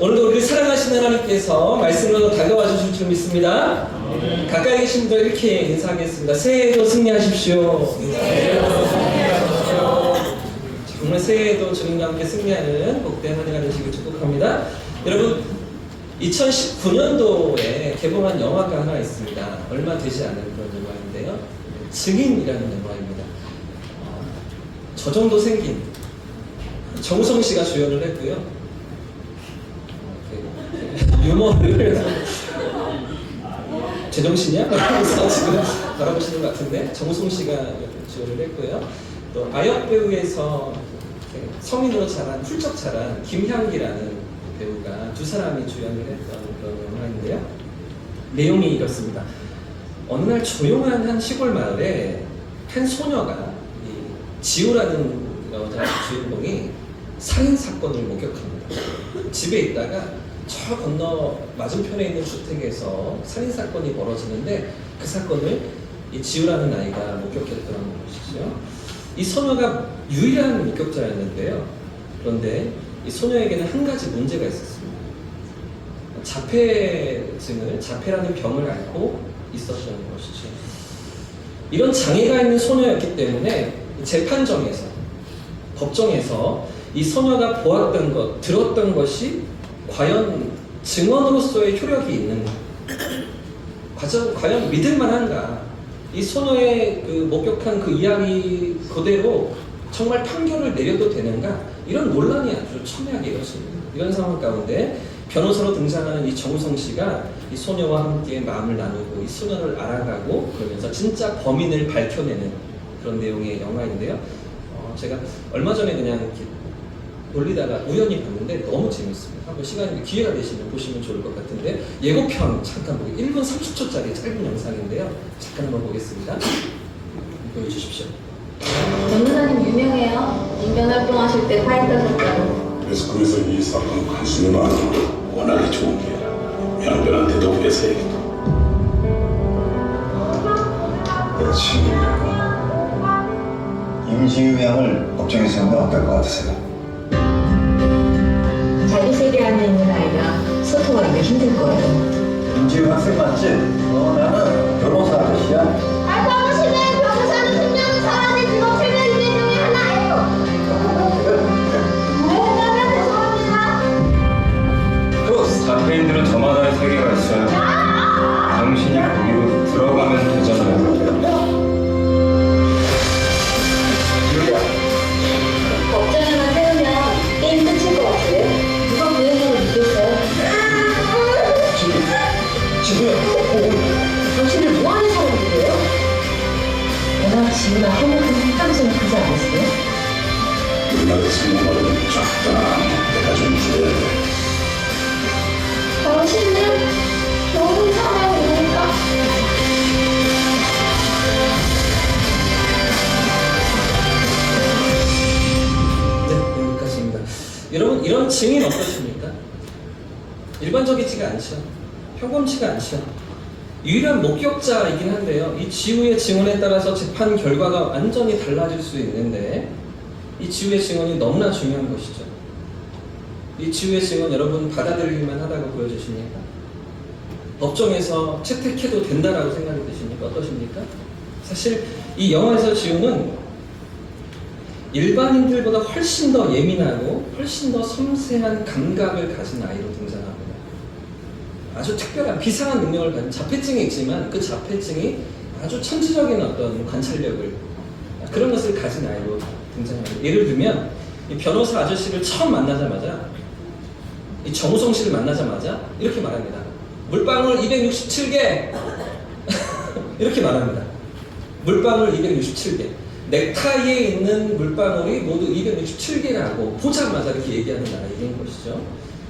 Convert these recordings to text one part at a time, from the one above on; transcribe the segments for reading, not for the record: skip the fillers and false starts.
오늘도 우리를 사랑하시는 하나님께서 말씀으로 다가와 주실 줄 믿습니다. 가까이 계신 분들 이렇게 인사하겠습니다. 새해에도 승리하십시오. 정말 새해에도 주님과 함께 승리하는 복된 한 해가 되시길 축복합니다. 여러분, 2019년도에 개봉한 영화가 하나 있습니다. 얼마 되지 않은 그런 영화인데요. 증인이라는 영화입니다. 저 정도 생긴 정우성 씨가 주연을 했고요. 유머를 제정신이야? 라면서 지금 바라보시는 것 같은데 정우성 씨가 주연을 했고요. 또 아역 배우에서 성인으로 자란 훌쩍 자란 김향기라는 배우가 두 사람이 주연을 했던 그런 영화인데요. 내용이 이렇습니다. 어느 날 조용한 한 시골 마을에 한 소녀가 지우라는 여자 주인공이 살인 사건을 목격합니다. 집에 있다가 저 건너 맞은편에 있는 주택에서 살인 사건이 벌어지는데 그 사건을 이 지우라는 아이가 목격했던 것이죠. 이 소녀가 유일한 목격자였는데요. 그런데 이 소녀에게는 한 가지 문제가 있었습니다. 자폐라는 병을 앓고 있었던 것이죠. 이런 장애가 있는 소녀였기 때문에 재판정에서, 법정에서 이 소녀가 보았던 것, 들었던 것이 과연 증언으로서의 효력이 있는가? 과연 믿을만한가? 이 소녀의 목격한 그 이야기 그대로 정말 판결을 내려도 되는가? 이런 논란이 아주 첨예하게 이루어집니다. 이런 상황 가운데 변호사로 등장하는 이 정우성 씨가 이 소녀와 함께 마음을 나누고 이 소녀를 알아가고 그러면서 진짜 범인을 밝혀내는 그런 내용의 영화인데요. 제가 얼마 전에 그냥 이렇게 돌리다가 우연히 봤는데 너무 재밌습니다. 한번 시간이 기회가 되시면 보시면 좋을 것 같은데 예고편 잠깐 보기 1분 30초짜리 짧은 영상인데요. 잠깐 한번 보겠습니다. 보여주십시오. 변호사님 유명해요. 인변 활동하실 때 파이터셨다고. 그래서 이 사건은 관심이 많아. 워낙에 좋은 기회라. 양변한테도 회사에게도. 내 친구라고. 임지우 양을 법정에 세우면 어떨 것 같으세요? 자기 세계 안에 있는 아이랑 소통하기가 힘들 거예요. 임지우 학생 맞지? 나는 변호사 아저씨야. 당신은 변호사는 분명 사람의 직업 생활 유대 중에 하나예요. 오해하면 죄송합니다. 그 자폐인들은 저마다의 세계가 있어요. 당신이 거기로 들어가면 되잖아요. 법정에만 세우면 게임 끝일 것 같아요. 누가 그 영상을 믿겠어요? 당신을 뭐 하는 사람들이에요? 워낙 지우나 한국은 헷갈리 생각하지 않았어요? 우리나라 생각하고는 적당한 내가 좀 줘야 돼. 당신은 좋은 사람입니까? 네, 여기까지입니다. 여러분, 이런 증인 어떠십니까? 일반적이지가 않죠. 평범치가 않죠. 유일한 목격자이긴 한데요. 이 지우의 증언에 따라서 재판 결과가 완전히 달라질 수 있는데 이 지우의 증언이 너무나 중요한 것이죠. 이 지우의 증언 여러분 받아들일만 하다고 보여주십니까? 법정에서 채택해도 된다라고 생각이 드십니까? 어떠십니까? 사실 이 영화에서 지우는 일반인들보다 훨씬 더 예민하고 훨씬 더 섬세한 감각을 가진 아이로 등장합니다. 아주 특별한 비상한 능력을 가진 자폐증이 있지만 그 자폐증이 아주 천지적인 어떤 관찰력을 그런 것을 가진 아이로 등장합니다. 예를 들면 이 변호사 아저씨를 처음 만나자마자 이 정우성 씨를 만나자마자 이렇게 말합니다. 물방울 267개 이렇게 말합니다. 물방울 267개. 넥타이에 있는 물방울이 모두 267개라고 보자마자 이렇게 얘기하는 아이인 것이죠.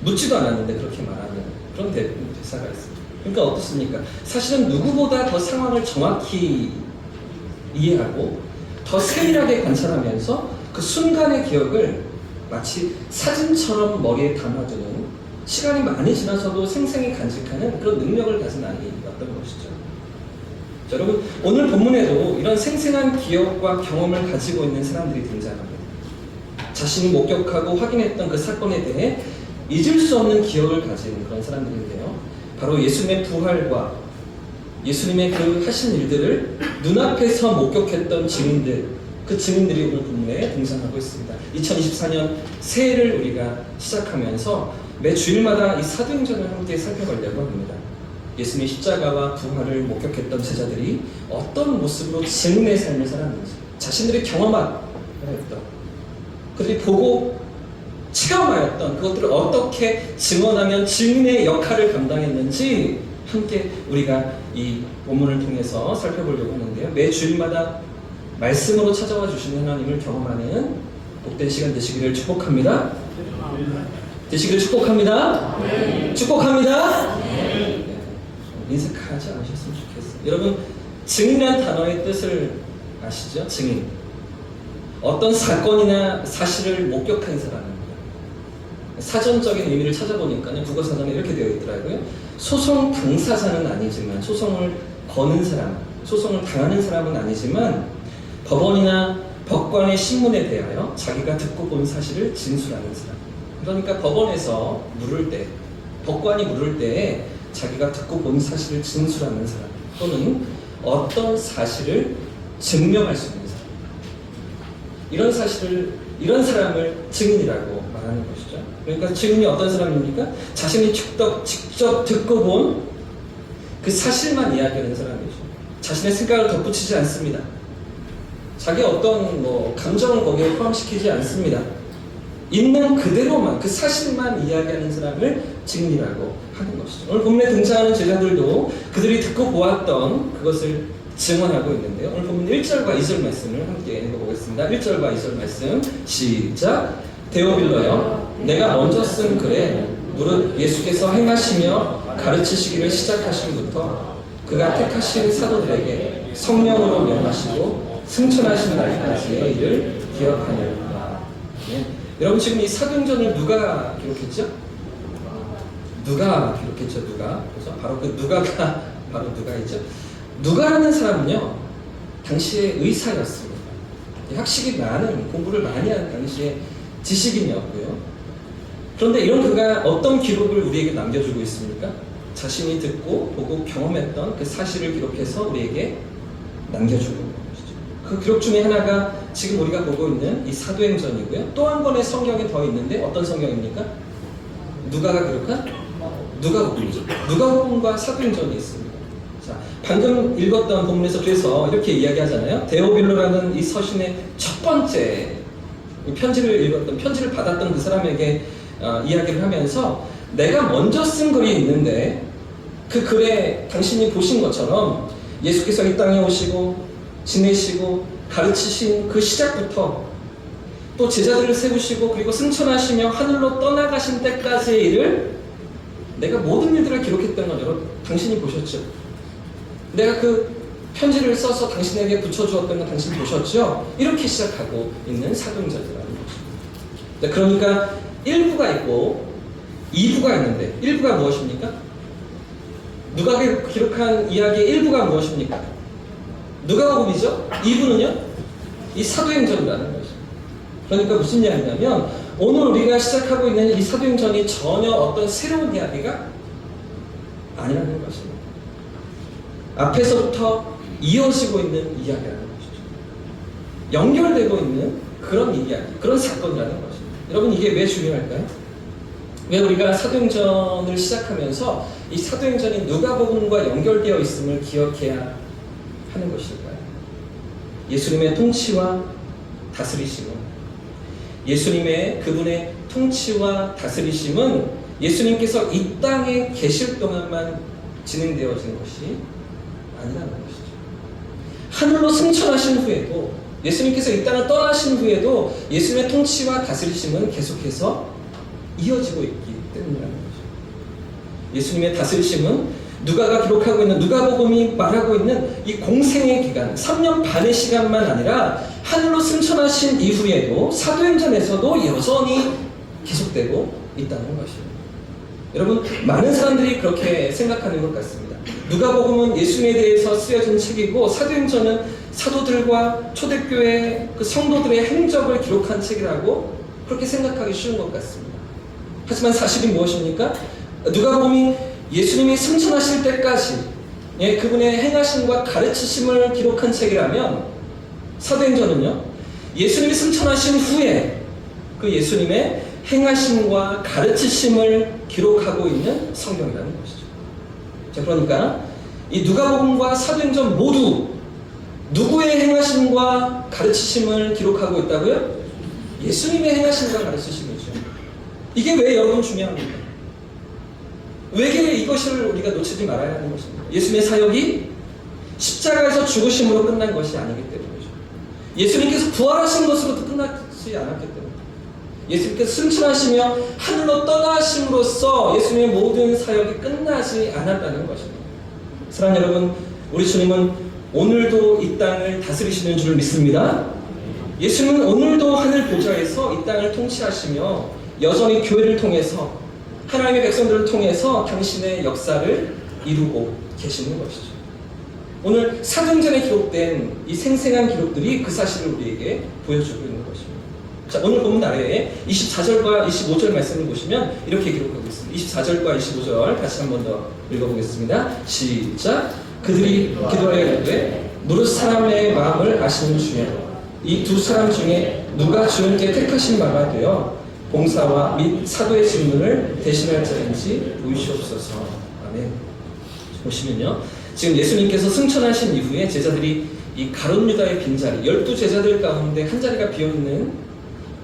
묻지도 않았는데 그렇게 말하는 그런 대사가 있습니다. 그러니까 어떻습니까? 사실은 누구보다 더 상황을 정확히 이해하고 더 세밀하게 관찰하면서 그 순간의 기억을 마치 사진처럼 머리에 담아두는 시간이 많이 지나서도 생생히 간직하는 그런 능력을 가진 아이였던 것이죠. 자, 여러분, 오늘 본문에도 이런 생생한 기억과 경험을 가지고 있는 사람들이 등장합니다. 자신이 목격하고 확인했던 그 사건에 대해 잊을 수 없는 기억을 가진 그런 사람들인데요. 바로 예수님의 부활과 예수님의 그 하신 일들을 눈앞에서 목격했던 증인들, 그 증인들이 오늘 본문에 등장하고 있습니다. 2024년 새해를 우리가 시작하면서 매 주일마다 이 사도행전을 함께 살펴보려고 합니다. 예수님의 십자가와 부활을 목격했던 제자들이 어떤 모습으로 증인의 삶을 살았는지, 자신들이 경험하였던, 그들이 보고 체험하였던 그것들을 어떻게 증언하면 증인의 역할을 감당했는지 함께 우리가 이 본문을 통해서 살펴보려고 하는데요. 매 주일마다 말씀으로 찾아와 주시는 하나님을 경험하는 복된 시간 되시기를 축복합니다. 되시기를 축복합니다. 축복합니다. 인색하지 않으셨으면 좋겠어요. 여러분, 증인이라는 단어의 뜻을 아시죠? 증인. 어떤 사건이나 사실을 목격한 사람입니다. 사전적인 의미를 찾아보니까요, 국어사전에 이렇게 되어 있더라고요. 소송 당사자는 아니지만, 소송을 거는 사람, 소송을 당하는 사람은 아니지만 법원이나 법관의 신문에 대하여 자기가 듣고 본 사실을 진술하는 사람. 그러니까 법원에서 물을 때, 법관이 물을 때에 자기가 듣고 본 사실을 진술하는 사람, 또는 어떤 사실을 증명할 수 있는 사람, 이런 사람을 증인이라고 말하는 것이죠. 그러니까 증인이 어떤 사람입니까? 자신이 직접 듣고 본 그 사실만 이야기하는 사람이죠. 자신의 생각을 덧붙이지 않습니다. 자기 어떤 감정을 거기에 포함시키지 않습니다. 있는 그대로만, 그 사실만 이야기하는 사람을 증인이라고 하는 것이죠. 오늘 본문에 등장하는 제자들도 그들이 듣고 보았던 그것을 증언하고 있는데요. 오늘 본문 1절과 2절 말씀을 함께 읽어보겠습니다. 1절과 2절 말씀 시작. 데오빌러여, 내가 먼저 쓴 글에 무릇 예수께서 행하시며 가르치시기를 시작하신부터 그가 택하신 사도들에게 성령으로 명하시고 승천하신 날까지의 일을 기억하느니라. 네. 여러분, 지금 이 사도행전을 누가 기록했죠? 누가 기록했죠? 누가? 그래서 바로 그 누가가 바로 누가이죠. 누가라는 사람은요, 당시의 의사였습니다. 학식이 많은, 공부를 많이 한 당시의 지식인이었고요. 그런데 이런 그가 어떤 기록을 우리에게 남겨주고 있습니까? 자신이 듣고 보고 경험했던 그 사실을 기록해서 우리에게 남겨주고 있는 것이죠. 그 기록 중에 하나가 지금 우리가 보고 있는 이 사도행전이고요. 또 한 권의 성경이 더 있는데 어떤 성경입니까? 누가가 기록한 누가복음이죠. 누가복음과 사도행전이 있습니다. 자, 방금 읽었던 본문에서 그래서 이렇게 이야기하잖아요. 데오빌로라는 이 서신의 첫 번째 편지를 받았던 그 사람에게 이야기를 하면서 내가 먼저 쓴 글이 있는데 그 글에 당신이 보신 것처럼 예수께서 이 땅에 오시고 지내시고 가르치신 그 시작부터 또 제자들을 세우시고 그리고 승천하시며 하늘로 떠나가신 때까지의 일을 내가 모든 일들을 기록했던 건 여러분 당신이 보셨죠? 내가 그 편지를 써서 당신에게 붙여주었던 건 당신이 보셨죠? 이렇게 시작하고 있는 사도행전이라는 것입니다. 그러니까 1부가 있고 2부가 있는데 1부가 무엇입니까? 누가 기록한 이야기의 1부가 무엇입니까? 누가복음이죠? 2부는요? 이 사도행전이라는 것입니다. 그러니까 무슨 이야기냐면 오늘 우리가 시작하고 있는 이 사도행전이 전혀 어떤 새로운 이야기가 아니라는 것입니다. 앞에서부터 이어지고 있는 이야기라는 것이죠. 연결되고 있는 그런 이야기, 그런 사건이라는 것입니다. 여러분, 이게 왜 중요할까요? 왜 우리가 사도행전을 시작하면서 이 사도행전이 누가복음과 연결되어 있음을 기억해야 하는 것일까요? 예수님의 통치와 다스리심은, 예수님의 그분의 통치와 다스리심은 예수님께서 이 땅에 계실 동안만 진행되어진 것이 아니라는 것이죠. 하늘로 승천하신 후에도, 예수님께서 이 땅을 떠나신 후에도 예수님의 통치와 다스리심은 계속해서 이어지고 있기 때문이라는 거죠. 예수님의 다스리심은 누가가 기록하고 있는, 누가복음이 말하고 있는 이 공생의 기간, 3년 반의 시간만 아니라 하늘로 승천하신 이후에도 사도행전에서도 여전히 계속되고 있다는 것입니다. 여러분, 많은 사람들이 그렇게 생각하는 것 같습니다. 누가복음은 예수님에 대해서 쓰여진 책이고 사도행전은 사도들과 초대교회 그 성도들의 행적을 기록한 책이라고 그렇게 생각하기 쉬운 것 같습니다. 하지만 사실이 무엇입니까? 누가복음이 예수님이 승천하실 때까지 그분의 행하심과 가르치심을 기록한 책이라면, 사도행전은요 예수님이 승천하신 후에 그 예수님의 행하심과 가르치심을 기록하고 있는 성경이라는 것이죠. 자, 그러니까 이 누가복음과 사도행전 모두 누구의 행하심과 가르치심을 기록하고 있다고요? 예수님의 행하심과 가르치심이죠. 이게 왜 여러분 중요합니까? 왜 이것을 우리가 놓치지 말아야 하는 것입니다. 예수님의 사역이 십자가에서 죽으심으로 끝난 것이 아니기 때문이죠. 예수님께서 부활하신 것으로도 끝나지 않았기 때문입니다. 예수님께서 승천하시며 하늘로 떠나심으로써 예수님의 모든 사역이 끝나지 않았다는 것입니다. 사랑하는 여러분, 우리 주님은 오늘도 이 땅을 다스리시는 줄 믿습니다. 예수님은 오늘도 하늘 보좌에서 이 땅을 통치하시며 여전히 교회를 통해서, 하나님의 백성들을 통해서 당신의 역사를 이루고 계시는 것이죠. 오늘 사도행전에 기록된 이 생생한 기록들이 그 사실을 우리에게 보여주고 있는 것입니다. 자, 오늘 본문 아래에 24절과 25절 말씀을 보시면 이렇게 기록하고 있습니다. 24절과 25절 다시 한 번 더 읽어보겠습니다. 시작. 그들이 기도하여 이르되 무릇 사람의 마음을 아시는 주여, 이 두 사람 중에 누가 주님께 택하신 바가 되어 봉사와 및 사도의 직분을 대신할 자인지 보이시옵소서. 아멘. 보시면요, 지금 예수님께서 승천하신 이후에 제자들이 이 가룟 유다의 빈자리, 12제자들 가운데 한 자리가 비어있는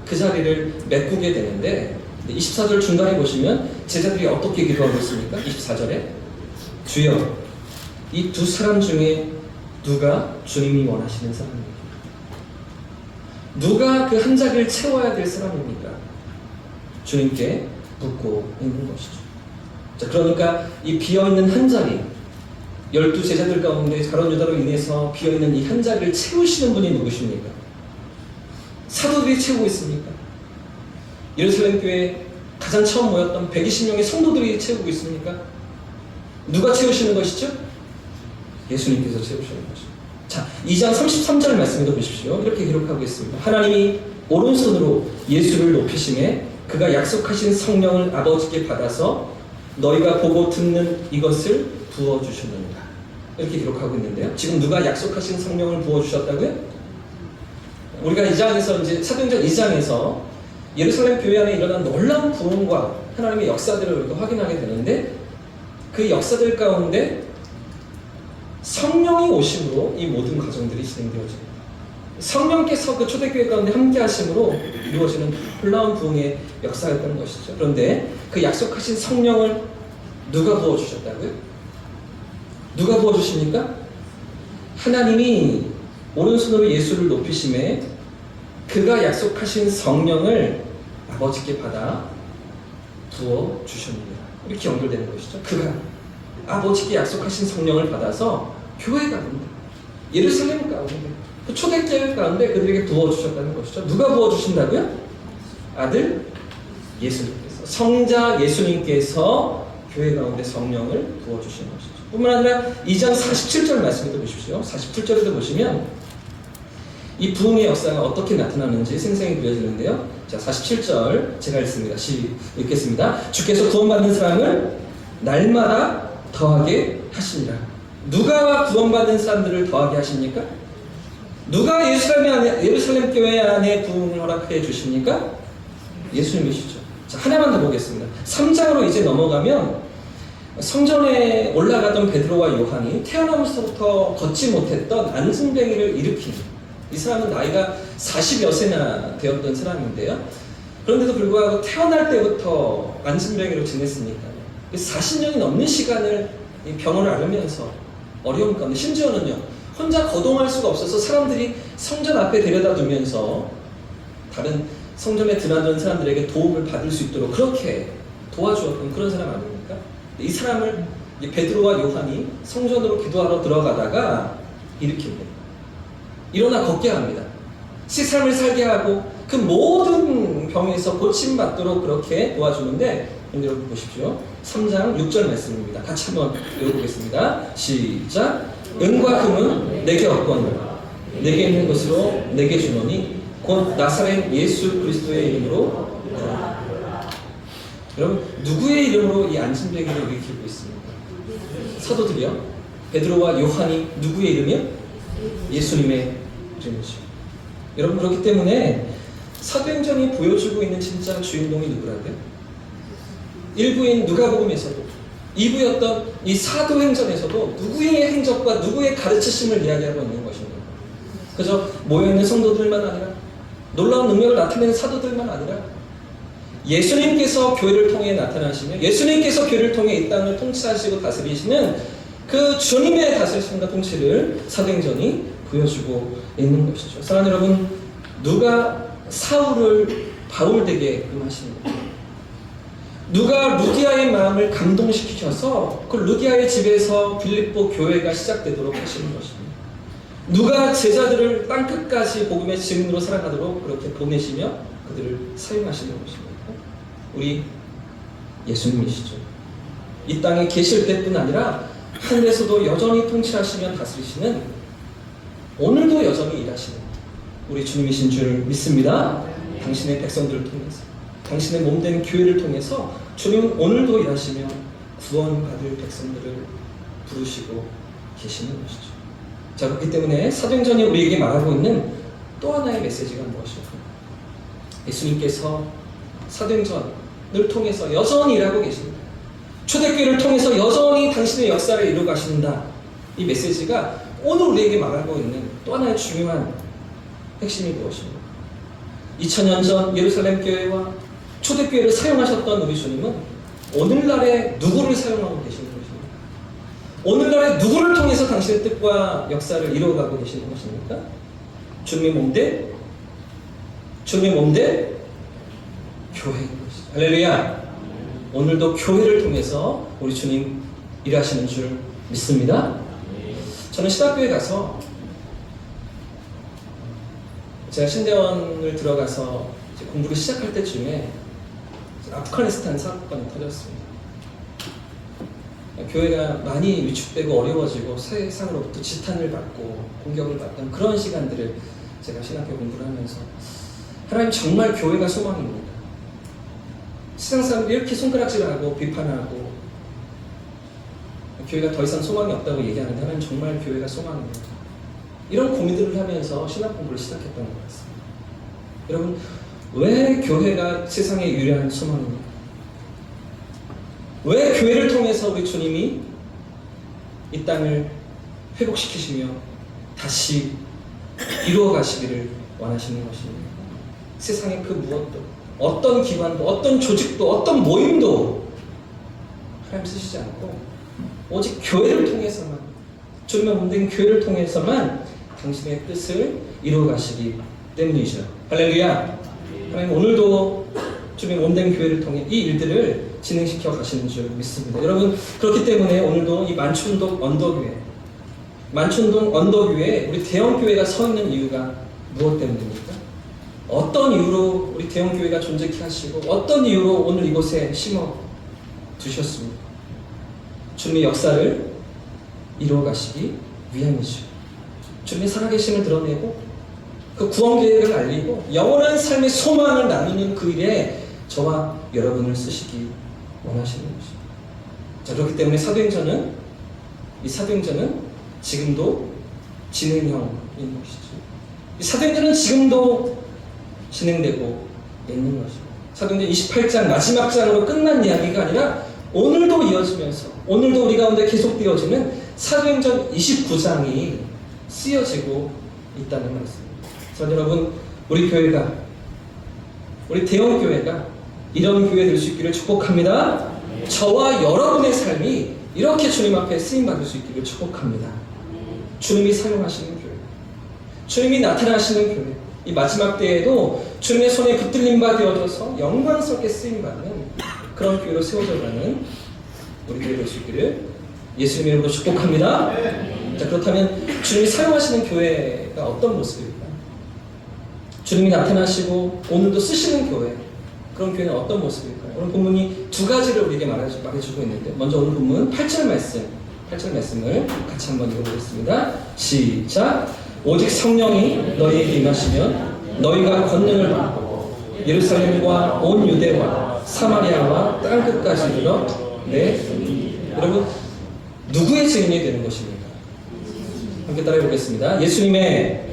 그 자리를 메꾸게 되는데, 24절 중간에 보시면 제자들이 어떻게 기도하고 있습니까? 24절에 주여, 이 두 사람 중에 누가 주님이 원하시는 사람입니까? 누가 그 한 자리를 채워야 될 사람입니까? 주님께 묻고 있는 것이죠. 자, 그러니까 이 비어있는 한 자리, 12제자들 가운데 가룟 유다로 인해서 비어있는 이 한 자리를 채우시는 분이 누구십니까? 사도들이 채우고 있습니까? 예루살렘 교회에 가장 처음 모였던 120명의 성도들이 채우고 있습니까? 누가 채우시는 것이죠? 예수님께서 채우시는 것이죠. 자, 2장 33절 말씀도 보십시오. 이렇게 기록하고 있습니다. 하나님이 오른손으로 예수를 높이심에 그가 약속하신 성령을 아버지께 받아서 너희가 보고 듣는 이것을 부어주셨느니라. 이렇게 기록하고 있는데요. 지금 누가 약속하신 성령을 부어주셨다고요? 우리가 2장에서 이제 사도행전 2장에서 예루살렘 교회 안에 일어난 놀라운 부흥과 하나님의 역사들을 우리가 확인하게 되는데, 그 역사들 가운데 성령이 오심으로 이 모든 과정들이 진행되어집니다. 성령께서 그 초대교회 가운데 함께 하심으로 이루어지는 놀라운 부흥의 역사였던 것이죠. 그런데 그 약속하신 성령을 누가 부어주셨다고요? 누가 부어주십니까? 하나님이 오른손으로 예수를 높이심에 그가 약속하신 성령을 아버지께 받아 부어주셨느니라. 이렇게 연결되는 것이죠. 그가 아버지께 약속하신 성령을 받아서 교회 가운데, 예루살렘 가운데, 그 초대교회 가운데 그들에게 부어주셨다는 것이죠. 누가 부어주신다고요? 아들 예수님께서, 성자 예수님께서 교회 가운데 성령을 부어주신 것이죠. 뿐만 아니라 2장 47절 말씀도 보십시오. 47절에도 보시면 이 부흥의 역사가 어떻게 나타나는지 생생히 그려지는데요. 자, 47절 제가 읽겠습니다. 주께서 구원받는 사람을 날마다 더하게 하시니라. 누가 구원받은 사람들을 더하게 하십니까? 누가 예루살렘 교회 안에 부흥을 허락해 주십니까? 예수님이시죠. 자, 하나만 더 보겠습니다. 3장으로 이제 넘어가면 성전에 올라가던 베드로와 요한이 태어나면서부터 걷지 못했던 안진뱅이를 일으킨, 이 사람은 나이가 40여 세나 되었던 사람인데요. 그런데도 불구하고 태어날 때부터 안진뱅이로 지냈으니까요. 40년이 넘는 시간을 이 병원을 앓으면서 어려움 가운데, 심지어는요 혼자 거동할 수가 없어서 사람들이 성전 앞에 데려다 두면서 다른 성전에 드나드는 사람들에게 도움을 받을 수 있도록 그렇게 도와주었던 그런 사람 아닙니까? 이 사람을 베드로와 요한이 성전으로 기도하러 들어가다가 일으킵니다. 일어나 걷게 합니다. 새 삶을 살게 하고 그 모든 병에서 고침받도록 그렇게 도와주는데, 여러분 보십시오. 3장 6절 말씀입니다. 같이 한번 읽어보겠습니다. 시작. 은과 금은 내게 없거니와 내게 있는 것으로 내게 주노니 곧 나사렛 예수 그리스도의 이름으로. 여러분, 누구의 이름으로 이 안진뱅이를 일으키고 있습니까? 사도들이요? 베드로와 요한이 누구의 이름이요? 예수님의 이름이죠. 여러분, 그렇기 때문에 사도행전이 보여주고 있는 진짜 주인공이 누구라고요? 1부인 누가복음에서도 2부였던 이 사도행전에서도 누구의 행적과 누구의 가르치심을 이야기하고 있는 것입니다. 그저 모여있는 성도들만 아니라 놀라운 능력을 나타내는 사도들만 아니라 예수님께서 교회를 통해 나타나시며 예수님께서 교회를 통해 이 땅을 통치하시고 다스리시는 그 주님의 다스리심과 통치를 사도행전이 보여주고 있는 것이죠. 사랑하는 여러분, 누가 사울을 바울되게끔 하십니까? 누가 루디아의 마음을 감동시키셔서 그 루디아의 집에서 빌립보 교회가 시작되도록 하시는 것입니다. 누가 제자들을 땅끝까지 복음의 증인으로 살아가도록 그렇게 보내시며 그들을 사용하시는 것입니다. 우리 예수님이시죠. 이 땅에 계실 때뿐 아니라 하늘에서도 여전히 통치하시며 다스리시는, 오늘도 여전히 일하시는 우리 주님이신 줄 믿습니다. 당신의 백성들을 통해서, 당신의 몸된 교회를 통해서 주님은 오늘도 일하시며 구원받을 백성들을 부르시고 계시는 것이죠. 자, 그렇기 때문에 사도행전이 우리에게 말하고 있는 또 하나의 메시지가 무엇일까? 예수님께서 사도행전을 통해서 여전히 일하고 계십니다. 초대교회를 통해서 여전히 당신의 역사를 이루어 가신다. 이 메시지가 오늘 우리에게 말하고 있는 또 하나의 중요한 핵심이 무엇입니까? 2000년 전 예루살렘 교회와 초대교회를 사용하셨던 우리 주님은 오늘날에 누구를 사용하고 계시는 것입니까? 오늘날에 누구를 통해서 당신의 뜻과 역사를 이루어가고 계시는 것입니까? 주님의 몸대 교회인 것이죠. 할렐루야! 오늘도 교회를 통해서 우리 주님 일하시는 줄 믿습니다. 저는 신학교에 가서 제가 신대원을 들어가서 이제 공부를 시작할 때쯤에 아프가니스탄 사건이 터졌습니다. 교회가 많이 위축되고 어려워지고 세상으로부터 지탄을 받고 공격을 받던 그런 시간들을 제가 신학교 공부를 하면서 하나님, 정말 교회가 소망입니다. 세상 사람들이 이렇게 손가락질하고 비판하고 교회가 더 이상 소망이 없다고 얘기하는데 하나님, 정말 교회가 소망입니다. 이런 고민들을 하면서 신학 공부를 시작했던 것 같습니다. 여러분, 왜 교회가 세상의 유일한 소망입니까? 왜 교회를 통해서 우리 주님이 이 땅을 회복시키시며 다시 이루어 가시기를 원하시는 것입니다. 세상의 그 무엇도, 어떤 기관도, 어떤 조직도, 어떤 모임도 하나님 쓰시지 않고 오직 교회를 통해서만, 주님의 몸된 교회를 통해서만 당신의 뜻을 이루어 가시기 때문이죠. 할렐루야! 하나님, 오늘도 주님의 몸된 교회를 통해 이 일들을 진행시켜 가시는 줄 믿습니다. 여러분, 그렇기 때문에 오늘도 이 만춘동 언덕위에 우리 대형교회가 서 있는 이유가 무엇 때문입니까? 어떤 이유로 우리 대형교회가 존재케 하시고 어떤 이유로 오늘 이곳에 심어 두셨습니까? 주님의 역사를 이루어 가시기 위함이죠. 주님의 살아계심을 드러내고 그 구원 계획을 알리고 영원한 삶의 소망을 나누는 그 일에 저와 여러분을 쓰시기 원하시는 것입니다. 자, 그렇기 때문에 이 사도행전은 지금도 진행형인 것이죠. 이 사도행전은 지금도 진행되고 있는 것입니다. 사도행전 28장 마지막 장으로 끝난 이야기가 아니라 오늘도 이어지면서 오늘도 우리 가운데 계속되어지는 사도행전 29장이 쓰여지고 있다는 말씀입니다. 자, 여러분, 우리 교회가, 우리 대형교회가 이런 교회 될 수 있기를 축복합니다. 저와 여러분의 삶이 이렇게 주님 앞에 쓰임받을 수 있기를 축복합니다. 주님이 사용하시는 교회, 주님이 나타나시는 교회, 이 마지막 때에도 주님의 손에 붙들림 바 되어져서 영광스럽게 쓰임받는 그런 교회로 세워져가는 우리 교회 될 수 있기를 예수님의 이름으로 축복합니다. 자, 그렇다면 주님이 사용하시는 교회가 어떤 모습일까요? 주님이 나타나시고 오늘도 쓰시는 교회, 그런 교회는 어떤 모습일까요? 오늘 본문이 두 가지를 우리에게 말해주고 있는데, 먼저 오늘 본문 8절 말씀을 같이 한번 읽어보겠습니다. 시작! 오직 성령이 너희에게 임하시면 너희가 권능을 받고 예루살렘과 온 유대와 사마리아와 땅끝까지 이르러 여러분 누구의 증인이 되는 것입니까? 함께 따라해 보겠습니다. 예수님의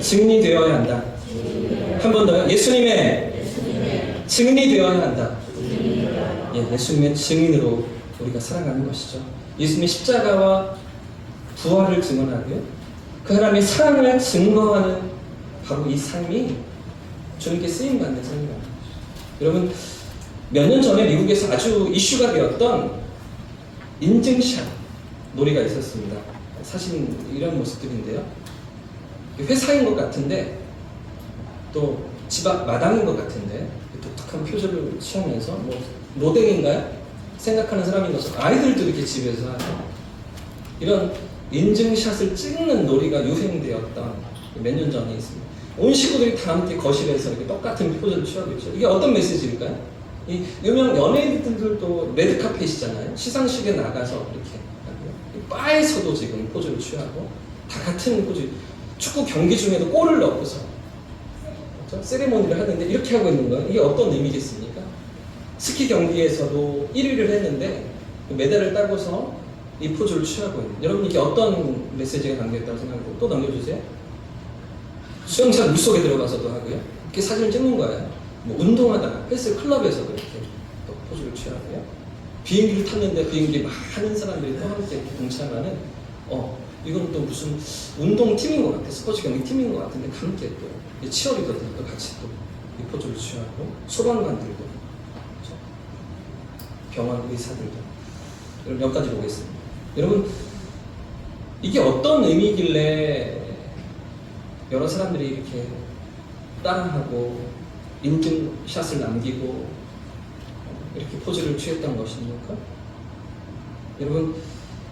증인이 되어야 한다. 한 번 더요. 예수님의 증인이 되어야 한다. 예수님의 증인으로 우리가 살아가는 것이죠. 예수님의 십자가와 부활을 증언하고요. 그 하나님의 사랑을 증거하는 바로 이 삶이 주님께 쓰임받는 삶이라는 거죠. 여러분, 몇 년 전에 미국에서 아주 이슈가 되었던 인증샷 놀이가 있었습니다. 사실 이런 모습들인데요. 회사인 것 같은데 또 집 앞 마당인 것 같은데 독특한 표정을 취하면서 뭐 로댕인가요? 생각하는 사람인 것처럼 아이들도 이렇게 집에서 하죠. 이런 인증샷을 찍는 놀이가 유행되었던 몇 년 전에 있습니다. 온 식구들이 다 함께 거실에서 이렇게 똑같은 포즈를 취하고 있죠. 이게 어떤 메시지일까요? 이 유명 연예인들도 레드카펫이잖아요. 시상식에 나가서 이렇게 하고요. 바에서도 지금 포즈를 취하고 다 같은 포즈. 축구 경기 중에도 골을 넣고서 그렇죠? 세리머니를 하는데 이렇게 하고 있는 건 이게 어떤 의미겠습니까? 스키 경기에서도 1위를 했는데 메달을 따고서 이 포즈를 취하고 있는. 여러분 이게 어떤 메시지가 담겨있다고 생각하고 또 넘겨주세요. 수영장 물속에 들어가서도 하고요. 이렇게 사진을 찍는 거예요. 뭐 운동하다가 헬스 클럽에서도 이렇게 또 포즈를 취하고요. 비행기를 탔는데 비행기에 많은 사람들이 또 함께 동참하는 이건 또 무슨 운동팀인 것 같아. 스포츠 경기 팀인 것 같은데 함께 또 치어리더들도 같이 또 이 포즈를 취하고 소방관들도 그렇죠? 병원 의사들도 여러분 여기까지 보겠습니다. 여러분 이게 어떤 의미길래 여러 사람들이 이렇게 따라하고 인증샷을 남기고 이렇게 포즈를 취했던 것입니까? 여러분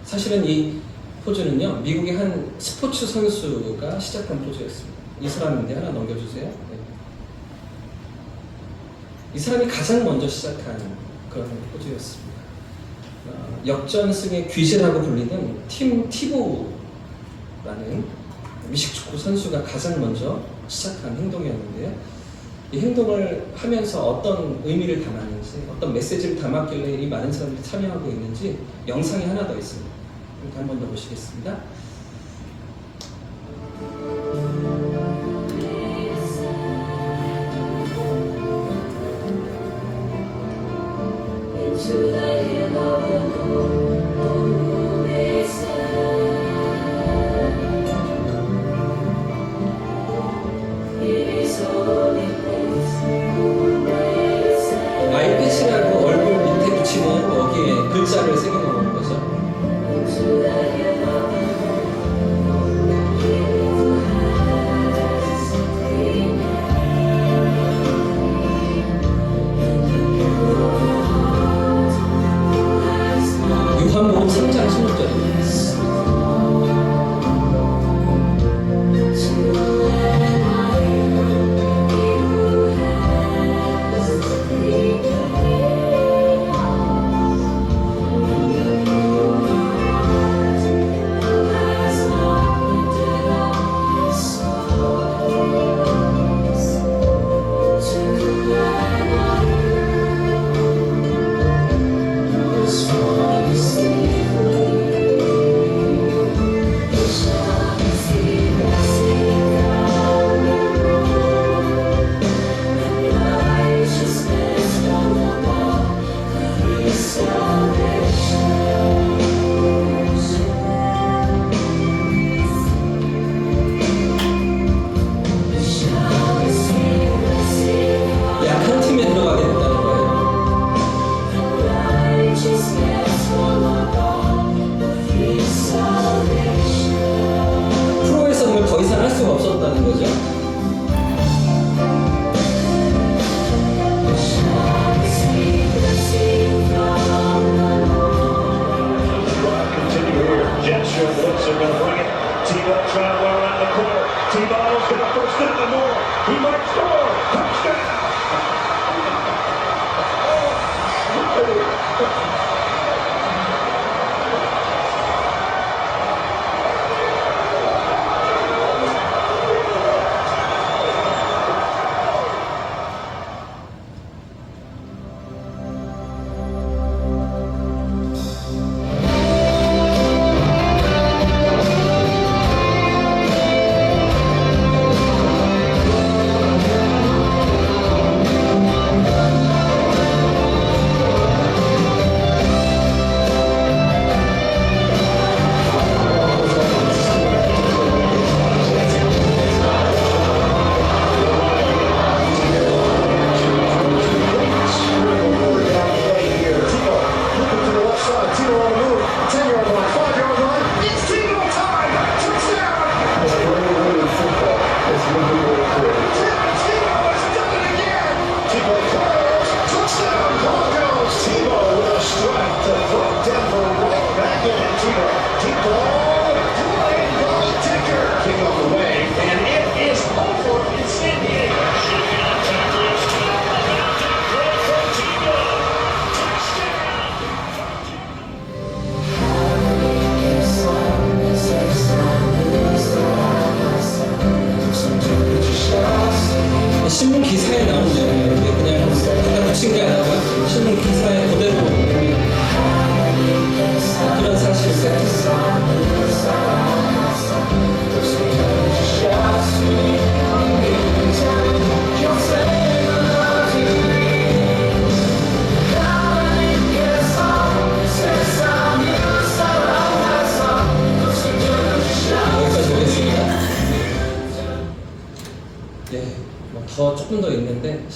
사실은 이 포즈는요 미국의 한 스포츠 선수가 시작한 포즈였습니다. 이 사람인데 하나 넘겨주세요. 네. 이 사람이 가장 먼저 시작한 그런 포즈였습니다. 역전승의 귀재라고 불리는 팀 티보우라는 미식축구 선수가 가장 먼저 시작한 행동이었는데요. 이 행동을 하면서 어떤 의미를 담았는지, 어떤 메시지를 담았길래 이 많은 사람들이 참여하고 있는지 영상이 하나 더 있습니다. 이렇게 한 번 더 보시겠습니다. 아이패시라고 얼굴 밑에 붙이는 여기에 글자를 새겨놓은 거죠.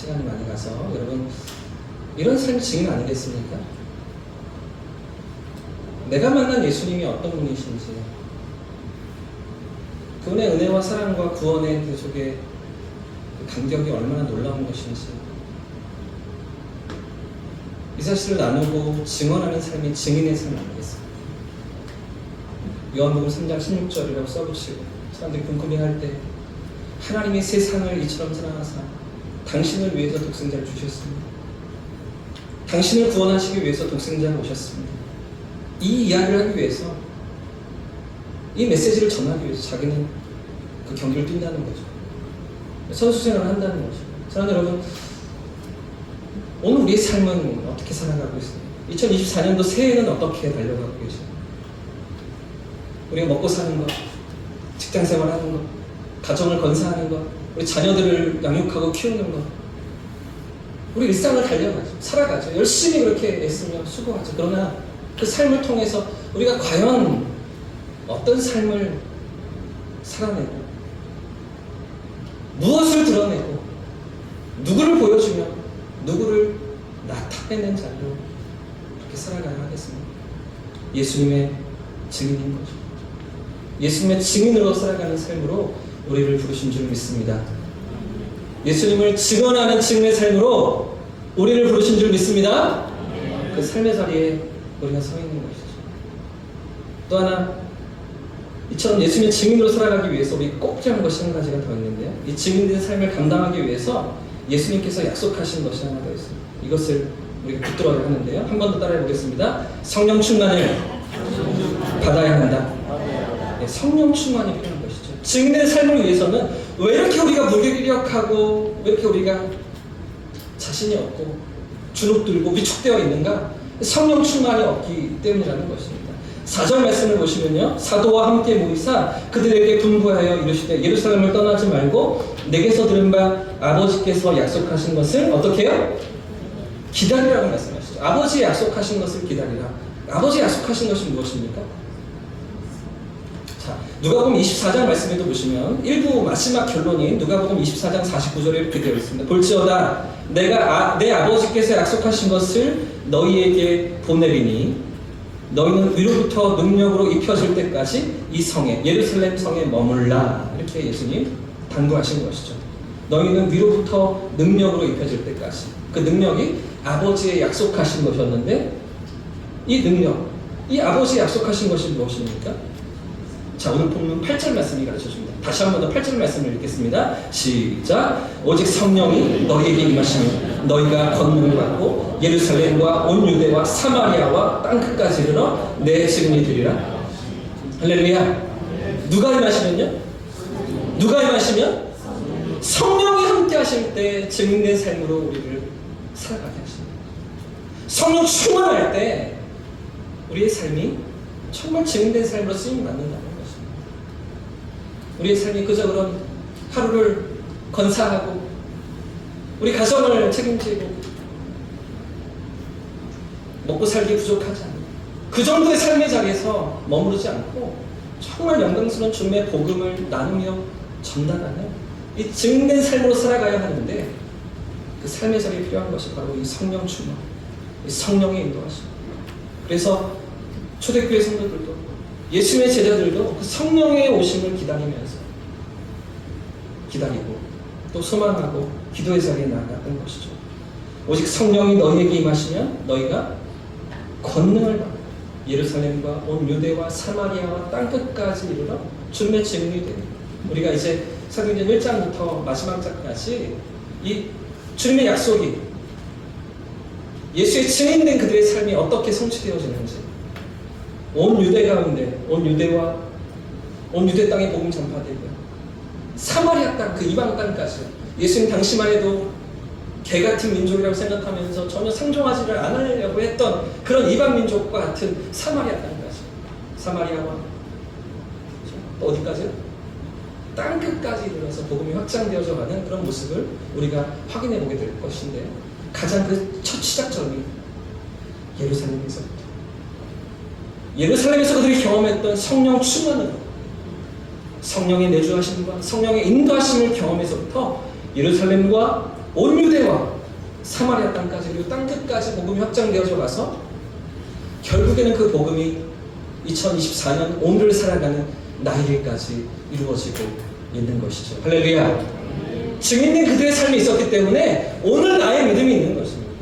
시간이 많이 가서 여러분 이런 삶의 증인 아니겠습니까? 내가 만난 예수님이 어떤 분이신지, 그분의 은혜와 사랑과 구원의 그 속에 그 간격이 얼마나 놀라운 것인지, 이 사실을 나누고 증언하는 삶이 증인의 삶 아니겠습니까? 요한복음 3장 16절이라고 써붙이고 사람들이 궁금해할 때 하나님이 세상을 이처럼 사랑하사 당신을 위해서 독생자를 주셨습니다. 당신을 구원하시기 위해서 독생자가 오셨습니다. 이 이야기를 하기 위해서, 이 메시지를 전하기 위해서 자기는 그 경기를 뛴다는 거죠. 선수생활을 한다는 거죠. 사랑하는 여러분, 오늘 우리의 삶은 어떻게 살아가고 있습니까? 2024년도 새해는 어떻게 달려가고 계십니까? 우리가 먹고 사는 것, 직장생활 하는 것, 가정을 건사하는 것, 우리 자녀들을 양육하고 키우는 것, 우리 일상을 달려가죠. 살아가죠. 열심히 그렇게 애쓰며 수고하죠. 그러나 그 삶을 통해서 우리가 과연 어떤 삶을 살아내고, 무엇을 드러내고, 누구를 보여주며 누구를 나타내는 자로 그렇게 살아가야 하겠습니다. 예수님의 증인인 거죠. 예수님의 증인으로 살아가는 삶으로 우리를 부르신 줄 믿습니다. 예수님을 증언하는 증인의 삶으로 우리를 부르신 줄 믿습니다. 그 삶의 자리에 우리가 서 있는 것이죠. 또 하나, 이처럼 예수님의 증인으로 살아가기 위해서 우리 꼭 필요한 것이 한 가지가 더 있는데요. 이 증인된 삶을 감당하기 위해서 예수님께서 약속하신 것이 하나 더 있습니다. 이것을 우리가 붙들어야 하는데요. 한 번 더 따라해 보겠습니다. 성령 충만을 받아야 한다. 네, 성령 충만이 필요한 것이죠. 증인된 삶을 위해서는 왜 이렇게 우리가 무기력하고, 왜 이렇게 우리가 자신이 없고 주눅들고 위축되어 있는가? 성령 충만이 없기 때문이라는 것입니다. 4절 말씀을 보시면요, 사도와 함께 모이사 그들에게 분부하여 이르시되 예루살렘을 떠나지 말고 내게서 들은 바 아버지께서 약속하신 것을 어떻게 해요? 기다리라고 말씀하시죠. 아버지 약속하신 것을 기다리라. 아버지 약속하신 것이 무엇입니까? 자, 누가복음 24장 말씀에도 보시면 일부 마지막 결론인 누가복음 24장 49절에 이렇게 되어 있습니다. 볼지어다 내가 내 아버지께서 약속하신 것을 너희에게 보내리니 너희는 위로부터 능력으로 입혀질 때까지 이 성에, 예루살렘 성에 머물라. 이렇게 예수님 당부하신 것이죠. 너희는 위로부터 능력으로 입혀질 때까지. 그 능력이 아버지의 약속하신 것이었는데, 이 능력, 이 아버지의 약속하신 것이 무엇입니까? 자, 오늘 본문 8절 말씀이 가르쳐줍니다. 다시 한 번 더 8절 말씀을 읽겠습니다. 시작. 오직 성령이 너희에게 임하시면 너희가 권능을 받고 예루살렘과 온 유대와 사마리아와 땅끝까지 이르러 내 증인이 되리라. 할렐루야. 누가 임하시면요? 누가 임하시면? 성령이 함께 하실 때 증인된 삶으로 우리를 살아가게 하십니다. 성령 충만할 때 우리의 삶이 정말 증인된 삶으로 쓰임 받는다는 것입니다. 우리의 삶이 그저 그런 하루를 건사하고 우리 가정을 책임지고 먹고 살기 부족하지 않는 그 정도의 삶의 자리에서 머무르지 않고 정말 영광스러운 주님의 복음을 나누며 전달하는 이 증인된 삶으로 살아가야 하는데, 그 삶의 자리에 필요한 것이 바로 이 성령 충만, 이 성령의 인도하심. 그래서 초대교회 성도들도 예수님의 제자들도 그 성령의 오심을 기다리고 또 소망하고 기도의 자리에 나아갔던 것이죠. 오직 성령이 너희에게 임하시면 너희가 권능을 받고 예루살렘과 온 유대와 사마리아와 땅끝까지 이르러 주님의 증인이 됩니다. 우리가 이제 사도행전 1장부터 마지막 장까지 이 주님의 약속이, 예수의 증인된 그들의 삶이 어떻게 성취되어지는지, 온 유대 가운데 온 유대 땅에 복음 전파되고요, 사마리아 땅, 그 이방 땅까지 예수님 당시만 해도 개 같은 민족이라고 생각하면서 전혀 상종하지를 않으려고 했던 그런 이방 민족과 같은 사마리아 땅까지, 사마리아와 또 어디까지요? 땅끝까지 이르러서 복음이 확장되어져 가는 그런 모습을 우리가 확인해 보게 될 것인데, 가장 그 첫 시작점이 예루살렘에서 그들이 경험했던 성령 충만으로, 성령의 내주하심과 성령의 인도하심을 경험해서부터 예루살렘과 온 유대와 사마리아 땅까지 그리고 땅끝까지 복음이 확장되어져 가서 결국에는 그 복음이 2024년 오늘을 살아가는 나에게까지 이루어지고 있는 것이죠. 할렐루야. 증인된 그들의 삶이 있었기 때문에 오늘 나의 믿음이 있는 것입니다.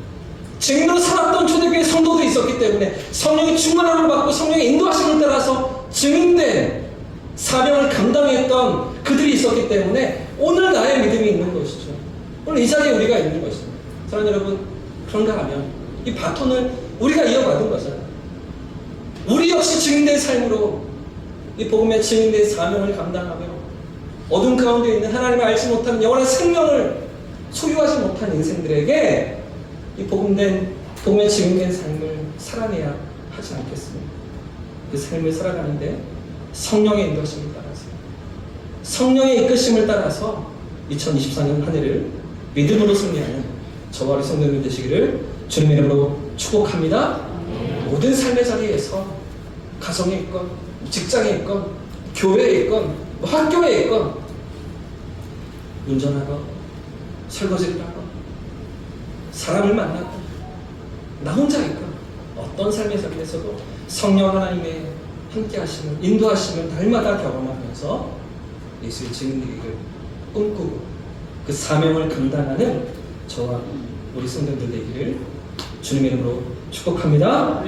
증인으로 살았던 초대교회 성도도 있었기 때문에 성령의 충만함을 받고 성령의 인도하심을 따라서 증인된 사명을 감당했던 그들이 있었기 때문에 오늘 나의 믿음이 있는 것이죠. 오늘 이 자리에 우리가 있는 것입니다. 사랑하는 여러분, 그런가 하면 이 바톤을 우리가 이어받은 거잖아요. 우리 역시 증인된 삶으로 이 복음의 증인된 사명을 감당하며 어둠 가운데 있는 하나님을 알지 못하는 영원한 생명을 소유하지 못한 인생들에게 이 복음의 증인된 삶을 살아내야 하지 않겠습니까? 그 삶을 살아가는데 성령의 인도심을 따라서 성령의 이끄심을 따라서 2024년 한 해를 믿음으로 승리하는 저와 우리 성도님들 되시기를 주님의 이름으로 축복합니다. 모든 삶의 자리에서 가정에 있건 직장에 있건 교회에 있건 학교에 있건 운전하건 설거지를 하건 사람을 만나건 나 혼자 있건 어떤 삶의 자리에서도 성령 하나님의 함께 하심을 인도하심을 날마다 경험하면서 예수의 증인되기를 꿈꾸고 그 사명을 감당하는 저와 우리 성도들 되기를 주님의 이름으로 축복합니다.